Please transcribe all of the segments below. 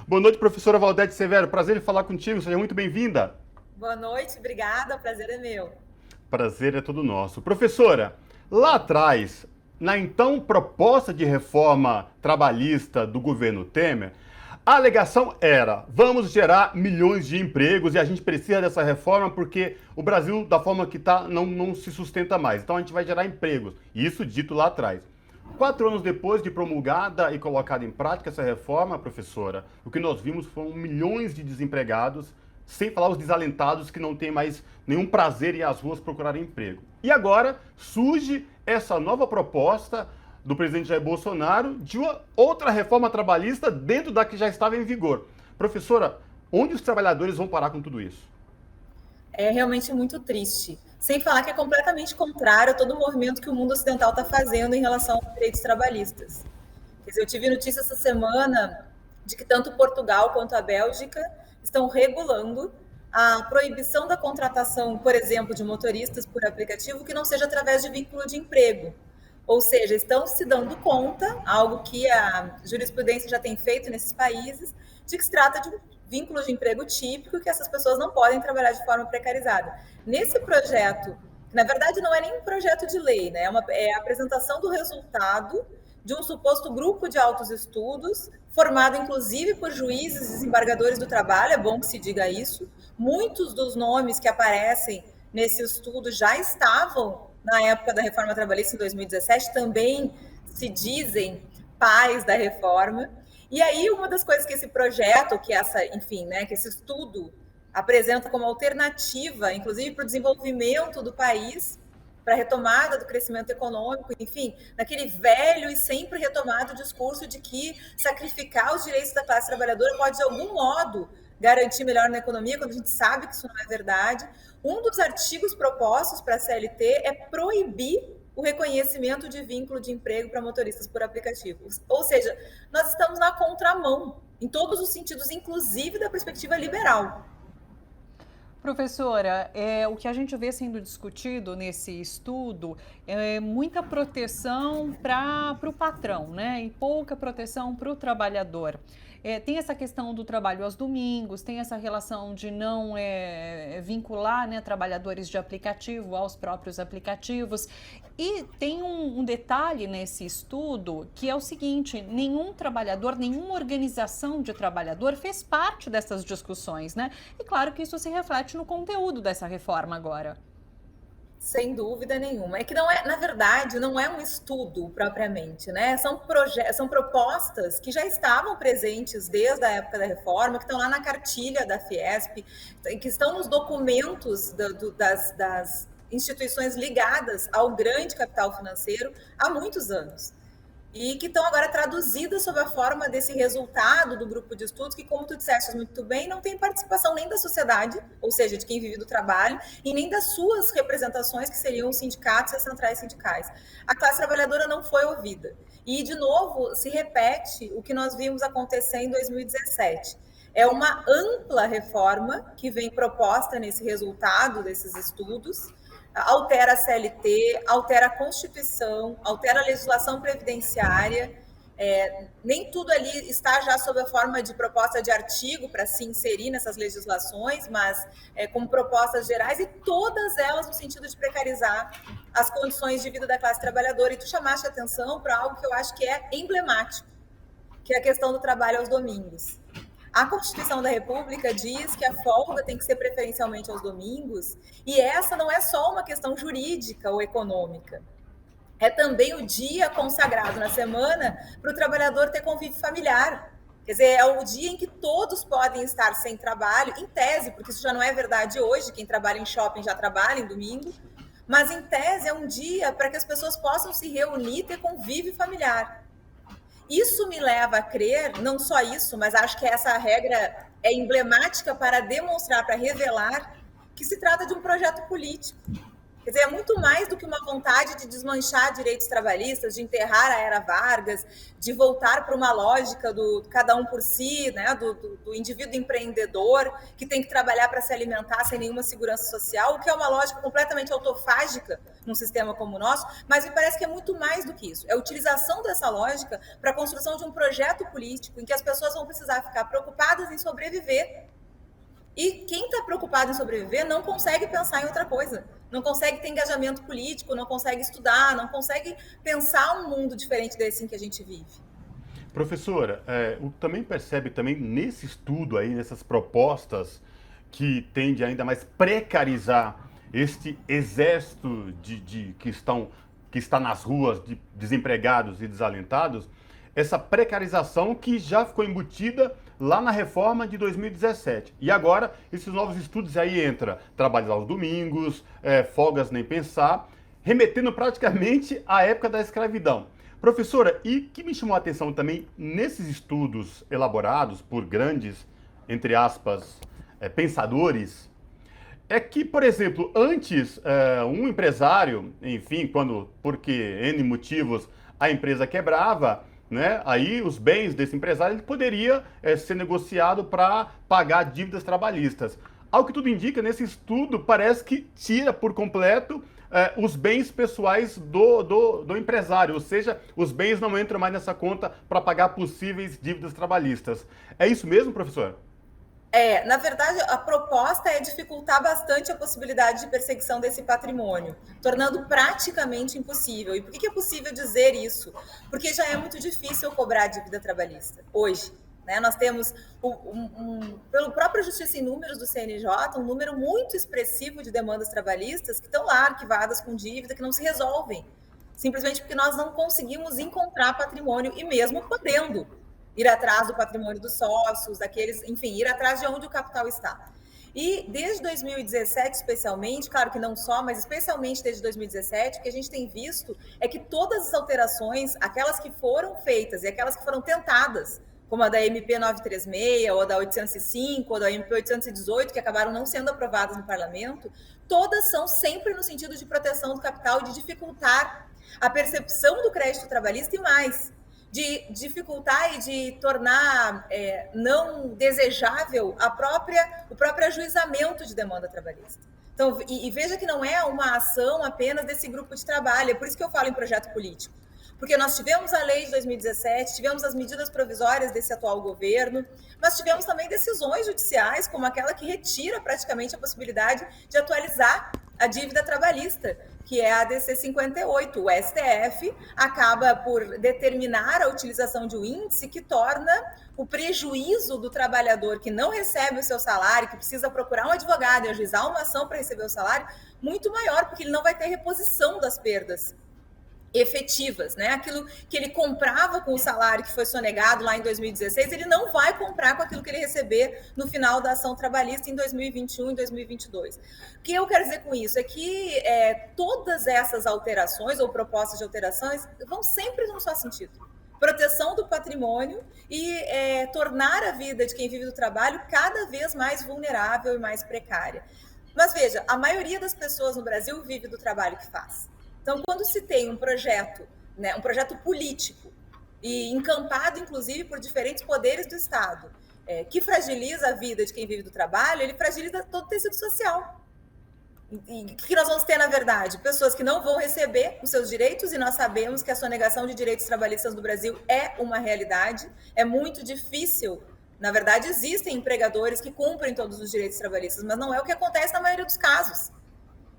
Boa noite, professora Valdete Severo. Prazer em falar contigo. Seja muito bem-vinda. Boa noite, obrigada, o prazer é meu. Prazer é todo nosso. Professora, lá atrás, na então proposta de reforma trabalhista do governo Temer, a alegação era: vamos gerar milhões de empregos e a gente precisa dessa reforma porque o Brasil, da forma que está, não se sustenta mais. Então a gente vai gerar empregos. Isso dito lá atrás. 4 anos depois de promulgada e colocada em prática essa reforma, professora, o que nós vimos foram milhões de desempregados, sem falar os desalentados que não têm mais nenhum prazer em ir às ruas procurar emprego. E agora surge essa nova proposta do presidente Jair Bolsonaro de uma outra reforma trabalhista dentro da que já estava em vigor. Professora, onde os trabalhadores vão parar com tudo isso? É realmente muito triste. Sem falar que é completamente contrário a todo o movimento que o mundo ocidental está fazendo em relação aos direitos trabalhistas. Quer dizer, eu tive notícia essa semana de que tanto Portugal quanto a Bélgica estão regulando a proibição da contratação, por exemplo, de motoristas por aplicativo que não seja através de vínculo de emprego. Ou seja, estão se dando conta, algo que a jurisprudência já tem feito nesses países, de que se trata de um vínculo de emprego típico que essas pessoas não podem trabalhar de forma precarizada. Nesse projeto, que na verdade não é nem um projeto de lei, né? É a apresentação do resultado de um suposto grupo de altos estudos, formado inclusive por juízes e desembargadores do trabalho, é bom que se diga isso. Muitos dos nomes que aparecem nesse estudo já estavam na época da reforma trabalhista em 2017, também se dizem pais da reforma. E aí, uma das coisas que esse projeto, que essa, enfim, né, que esse estudo apresenta como alternativa, inclusive para o desenvolvimento do país, para a retomada do crescimento econômico, enfim, naquele velho e sempre retomado discurso de que sacrificar os direitos da classe trabalhadora pode, de algum modo, garantir melhor na economia, quando a gente sabe que isso não é verdade. Um dos artigos propostos para a CLT é proibir o reconhecimento de vínculo de emprego para motoristas por aplicativos. Ou seja, nós estamos na contramão, em todos os sentidos, inclusive da perspectiva liberal. Professora, o que a gente vê sendo discutido nesse estudo é muita proteção para o patrão, né? E pouca proteção para o trabalhador. Tem essa questão do trabalho aos domingos, tem essa relação de não vincular, né, trabalhadores de aplicativo aos próprios aplicativos. E tem um detalhe nesse estudo que é o seguinte: nenhum trabalhador, nenhuma organização de trabalhador fez parte dessas discussões, né? E claro que isso se reflete no conteúdo dessa reforma agora. Sem dúvida nenhuma. É que não é, na verdade, não é um estudo propriamente, né? São propostas que já estavam presentes desde a época da reforma, que estão lá na cartilha da Fiesp, que estão nos documentos das instituições ligadas ao grande capital financeiro há muitos anos. E que estão agora traduzidas sob a forma desse resultado do grupo de estudos, que, como tu disseste muito bem, não tem participação nem da sociedade, ou seja, de quem vive do trabalho, e nem das suas representações, que seriam os sindicatos e as centrais sindicais. A classe trabalhadora não foi ouvida. E, de novo, se repete o que nós vimos acontecer em 2017. É uma ampla reforma que vem proposta nesse resultado desses estudos, altera a CLT, altera a Constituição, altera a legislação previdenciária. Nem tudo ali está já sob a forma de proposta de artigo para se inserir nessas legislações, mas como propostas gerais, e todas elas no sentido de precarizar as condições de vida da classe trabalhadora. E tu chamaste a atenção para algo que eu acho que é emblemático, que é a questão do trabalho aos domingos. A Constituição da República diz que a folga tem que ser preferencialmente aos domingos, e essa não é só uma questão jurídica ou econômica. É também o dia consagrado na semana para o trabalhador ter convívio familiar. Quer dizer, é o dia em que todos podem estar sem trabalho, em tese, porque isso já não é verdade hoje, quem trabalha em shopping já trabalha em domingo, mas em tese é um dia para que as pessoas possam se reunir e ter convívio familiar. Isso me leva a crer, não só isso, mas acho que essa regra é emblemática para demonstrar, para revelar que se trata de um projeto político. Quer dizer, é muito mais do que uma vontade de desmanchar direitos trabalhistas, de enterrar a era Vargas, de voltar para uma lógica do cada um por si, né, do indivíduo empreendedor, que tem que trabalhar para se alimentar sem nenhuma segurança social, o que é uma lógica completamente autofágica num sistema como o nosso, mas me parece que é muito mais do que isso. É a utilização dessa lógica para a construção de um projeto político em que as pessoas vão precisar ficar preocupadas em sobreviver. E quem está preocupado em sobreviver não consegue pensar em outra coisa, não consegue ter engajamento político, não consegue estudar, não consegue pensar um mundo diferente desse em que a gente vive. Professora, também percebe também nesse estudo aí, nessas propostas que tende ainda mais precarizar este exército que está nas ruas de desempregados e desalentados, essa precarização que já ficou embutida lá na reforma de 2017. E agora, esses novos estudos aí entra trabalhos aos domingos, folgas nem pensar, remetendo praticamente à época da escravidão. Professora, e que me chamou a atenção também nesses estudos elaborados por grandes, entre aspas, pensadores, é que, por exemplo, antes um empresário, enfim, porque N motivos a empresa quebrava, né? Aí os bens desse empresário ele poderia ser negociado para pagar dívidas trabalhistas. Ao que tudo indica, nesse estudo parece que tira por completo os bens pessoais do empresário, ou seja, os bens não entram mais nessa conta para pagar possíveis dívidas trabalhistas. É isso mesmo, professor? Na verdade, a proposta é dificultar bastante a possibilidade de perseguição desse patrimônio, tornando praticamente impossível. E por que é possível dizer isso? Porque já é muito difícil cobrar a dívida trabalhista hoje. Né? Nós temos, pelo próprio Justiça em Números do CNJ, um número muito expressivo de demandas trabalhistas que estão lá arquivadas com dívida, que não se resolvem, simplesmente porque nós não conseguimos encontrar patrimônio e mesmo podendo ir atrás do patrimônio dos sócios, daqueles, enfim, ir atrás de onde o capital está. E desde 2017, especialmente, claro que não só, mas especialmente desde 2017, o que a gente tem visto é que todas as alterações, aquelas que foram feitas e aquelas que foram tentadas, como a da MP 936, ou a da 805, ou da MP 818, que acabaram não sendo aprovadas no parlamento, todas são sempre no sentido de proteção do capital e de dificultar a percepção do crédito trabalhista e mais, de dificultar e de tornar não desejável o próprio ajuizamento de demanda trabalhista. Então, e veja que não é uma ação apenas desse grupo de trabalho, é por isso que eu falo em projeto político. Porque nós tivemos a lei de 2017, tivemos as medidas provisórias desse atual governo, mas tivemos também decisões judiciais, como aquela que retira praticamente a possibilidade de atualizar a dívida trabalhista, que é a DC 58. O STF acaba por determinar a utilização de um índice que torna o prejuízo do trabalhador que não recebe o seu salário, que precisa procurar um advogado e ajuizar uma ação para receber o salário, muito maior, porque ele não vai ter reposição das perdas efetivas, né? Aquilo que ele comprava com o salário que foi sonegado lá em 2016, ele não vai comprar com aquilo que ele receber no final da ação trabalhista em 2021 e 2022. O que eu quero dizer com isso é que todas essas alterações ou propostas de alterações vão sempre no só sentido. Proteção do patrimônio e tornar a vida de quem vive do trabalho cada vez mais vulnerável e mais precária. Mas veja, a maioria das pessoas no Brasil vive do trabalho que faz. Então, quando se tem um projeto, né, um projeto político, e encampado, inclusive, por diferentes poderes do Estado, que fragiliza a vida de quem vive do trabalho, ele fragiliza todo o tecido social. E o que nós vamos ter, na verdade? Pessoas que não vão receber os seus direitos, e nós sabemos que a sonegação de direitos trabalhistas no Brasil é uma realidade, é muito difícil. Na verdade, existem empregadores que cumprem todos os direitos trabalhistas, mas não é o que acontece na maioria dos casos.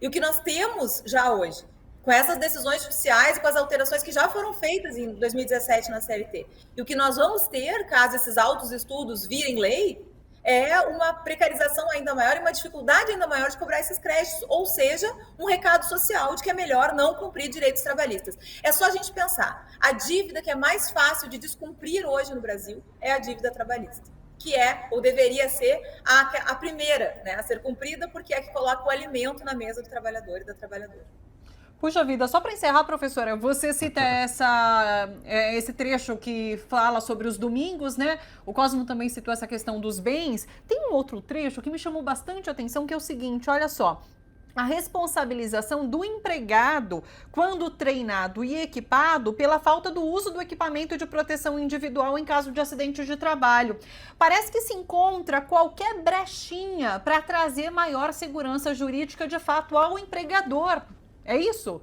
E o que nós temos já hoje, com essas decisões judiciais e com as alterações que já foram feitas em 2017 na CLT. E o que nós vamos ter, caso esses autos estudos virem lei, é uma precarização ainda maior e uma dificuldade ainda maior de cobrar esses créditos, ou seja, um recado social de que é melhor não cumprir direitos trabalhistas. É só a gente pensar, a dívida que é mais fácil de descumprir hoje no Brasil é a dívida trabalhista, que é, ou deveria ser, a primeira, né, a ser cumprida, porque é que coloca o alimento na mesa do trabalhador e da trabalhadora. Puxa vida, só para encerrar, professora, você cita esse trecho que fala sobre os domingos, né? O Cosmo também citou essa questão dos bens. Tem um outro trecho que me chamou bastante a atenção, que é o seguinte, olha só. a responsabilização do empregado quando treinado e equipado pela falta do uso do equipamento de proteção individual em caso de acidente de trabalho. Parece que se encontra qualquer brechinha para trazer maior segurança jurídica de fato ao empregador. É isso?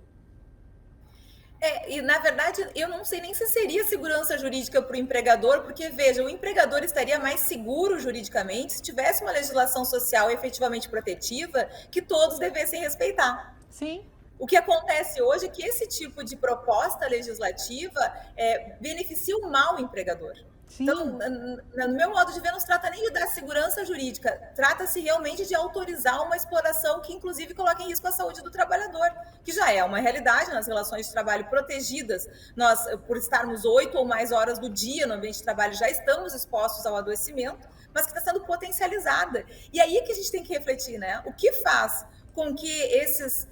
E na verdade, eu não sei nem se seria segurança jurídica para o empregador, porque, veja, o empregador estaria mais seguro juridicamente se tivesse uma legislação social efetivamente protetiva que todos devessem respeitar. Sim. O que acontece hoje é que esse tipo de proposta legislativa beneficia o mal empregador. Sim. Então, no meu modo de ver, não se trata nem de dar segurança jurídica, trata-se realmente de autorizar uma exploração que, inclusive, coloca em risco a saúde do trabalhador, que já é uma realidade nas relações de trabalho protegidas. Nós, por estarmos 8 ou mais horas do dia no ambiente de trabalho, já estamos expostos ao adoecimento, mas que está sendo potencializada. E aí que a gente tem que refletir, né? O que faz com que esses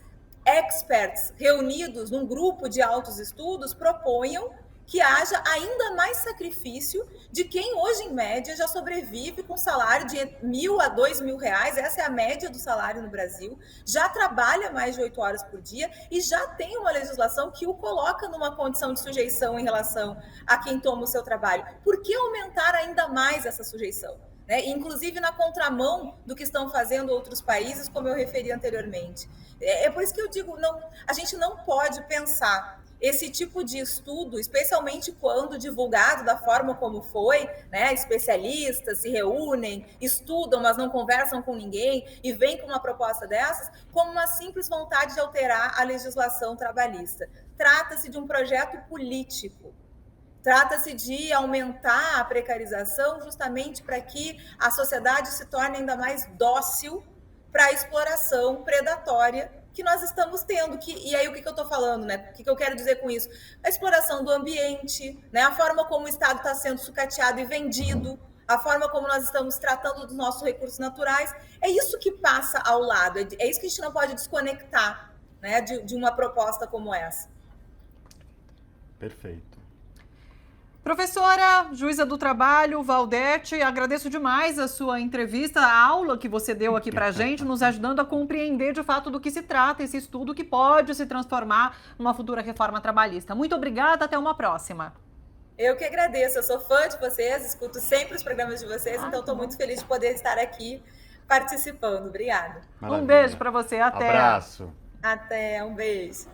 experts reunidos num grupo de altos estudos proponham que haja ainda mais sacrifício de quem hoje, em média, já sobrevive com salário de R$1.000 a R$2.000, essa é a média do salário no Brasil, já trabalha mais de 8 horas por dia e já tem uma legislação que o coloca numa condição de sujeição em relação a quem toma o seu trabalho. Por que aumentar ainda mais essa sujeição? Inclusive na contramão do que estão fazendo outros países, como eu referi anteriormente. É por isso que eu digo, a gente não pode pensar esse tipo de estudo, especialmente quando divulgado da forma como foi, né? Especialistas se reúnem, estudam, mas não conversam com ninguém e vêm com uma proposta dessas, como uma simples vontade de alterar a legislação trabalhista. Trata-se de um projeto político. Trata-se de aumentar a precarização justamente para que a sociedade se torne ainda mais dócil para a exploração predatória que nós estamos tendo. E aí o que eu estou falando, né? O que eu quero dizer com isso? A exploração do ambiente, né? A forma como o Estado está sendo sucateado e vendido, a forma como nós estamos tratando dos nossos recursos naturais. É isso que passa ao lado, é isso que a gente não pode desconectar, né, de uma proposta como essa. Perfeito. Professora, juíza do trabalho, Valdete, agradeço demais a sua entrevista, a aula que você deu aqui para a gente, nos ajudando a compreender de fato do que se trata esse estudo que pode se transformar numa futura reforma trabalhista. Muito obrigada, até uma próxima. Eu que agradeço, eu sou fã de vocês, escuto sempre os programas de vocês, então estou muito feliz de poder estar aqui participando. Obrigada. Maravilha. Um beijo para você, até. Abraço. Até, um beijo.